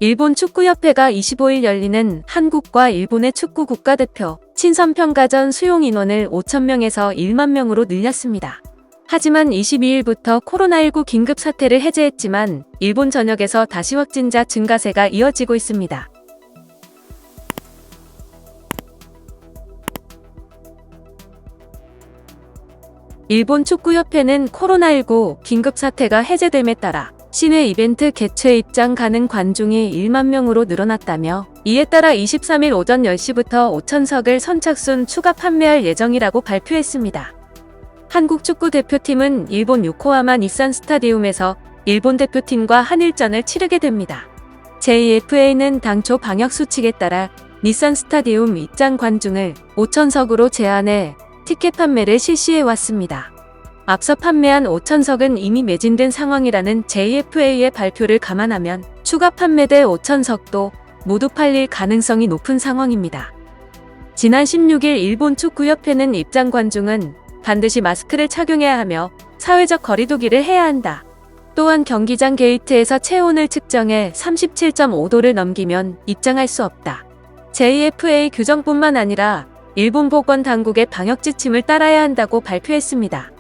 일본 축구협회가 25일 열리는 한국과 일본의 축구 국가대표 친선평가전 수용 인원을 5,000명에서 1만 명으로 늘렸습니다. 하지만 22일부터 코로나19 긴급 사태를 해제했지만 일본 전역에서 다시 확진자 증가세가 이어지고 있습니다. 일본 축구협회는 코로나19 긴급 사태가 해제됨에 따라 시내 이벤트 개최 입장 가능 관중이 1만 명으로 늘어났다며 이에 따라 23일 오전 10시부터 5,000석을 선착순 추가 판매할 예정이라고 발표했습니다. 한국 축구 대표팀은 일본 요코하마 닛산 스타디움에서 일본 대표팀과 한일전을 치르게 됩니다. JFA는 당초 방역 수칙에 따라 닛산 스타디움 입장 관중을 5,000석으로 제한해 티켓 판매를 실시해 왔습니다. 앞서 판매한 5,000석은 이미 매진된 상황이라는 JFA의 발표를 감안하면 추가 판매대 5,000석도 모두 팔릴 가능성이 높은 상황입니다. 지난 16일 일본 축구협회는 입장 관중은 반드시 마스크를 착용해야 하며 사회적 거리두기를 해야 한다. 또한 경기장 게이트에서 체온을 측정해 37.5도를 넘기면 입장할 수 없다. JFA 규정뿐만 아니라 일본 보건당국의 방역 지침을 따라야 한다고 발표했습니다.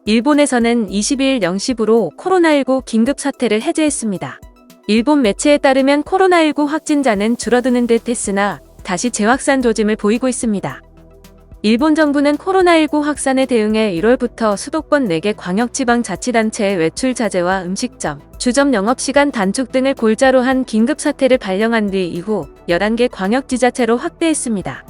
일본에서는 22일 0시부로 코로나19 긴급 사태를 해제했습니다. 일본 매체에 따르면 코로나19 확진자는 줄어드는 듯 했으나 다시 재확산 조짐을 보이고 있습니다. 일본 정부는 코로나19 확산에 대응해 1월부터 수도권 4개 광역지방자치단체의 외출 자제와 음식점, 주점 영업시간 단축 등을 골자로 한 긴급사태를 발령한 뒤 이후 11개 광역지자체로 확대했습니다.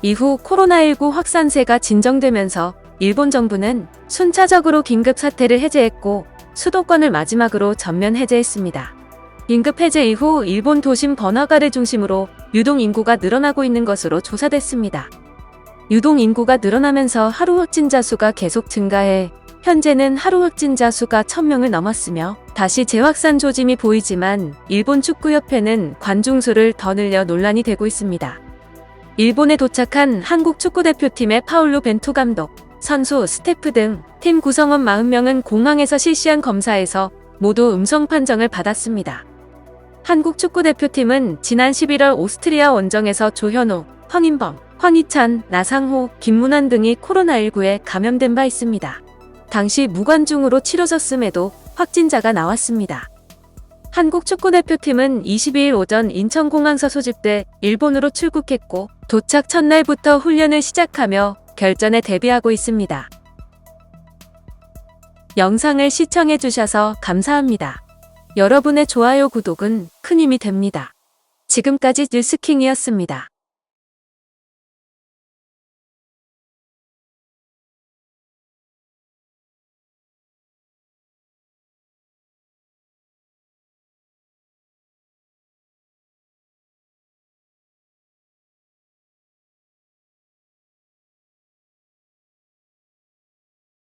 이후 코로나19 확산세가 진정되면서 일본 정부는 순차적으로 긴급사태를 해제했고 수도권을 마지막으로 전면 해제했습니다. 긴급 해제 이후 일본 도심 번화가를 중심으로 유동인구가 늘어나고 있는 것으로 조사됐습니다. 유동인구가 늘어나면서 하루 확진자 수가 계속 증가해 현재는 하루 확진자 수가 1,000명을 넘었으며 다시 재확산 조짐이 보이지만 일본 축구협회는 관중수를 더 늘려 논란이 되고 있습니다. 일본에 도착한 한국 축구대표팀의 파울루 벤투 감독, 선수, 스태프 등 팀 구성원 40명은 공항에서 실시한 검사에서 모두 음성 판정을 받았습니다. 한국 축구대표팀은 지난 11월 오스트리아 원정에서 조현우, 황인범, 황희찬, 나상호, 김문환 등이 코로나19에 감염된 바 있습니다. 당시 무관중으로 치러졌음에도 확진자가 나왔습니다. 한국 축구대표팀은 22일 오전 인천공항서 소집돼 일본으로 출국했고 도착 첫날부터 훈련을 시작하며 결전에 대비하고 있습니다. 영상을 시청해주셔서 감사합니다. 여러분의 좋아요, 구독은 큰 힘이 됩니다. 지금까지 뉴스킹이었습니다.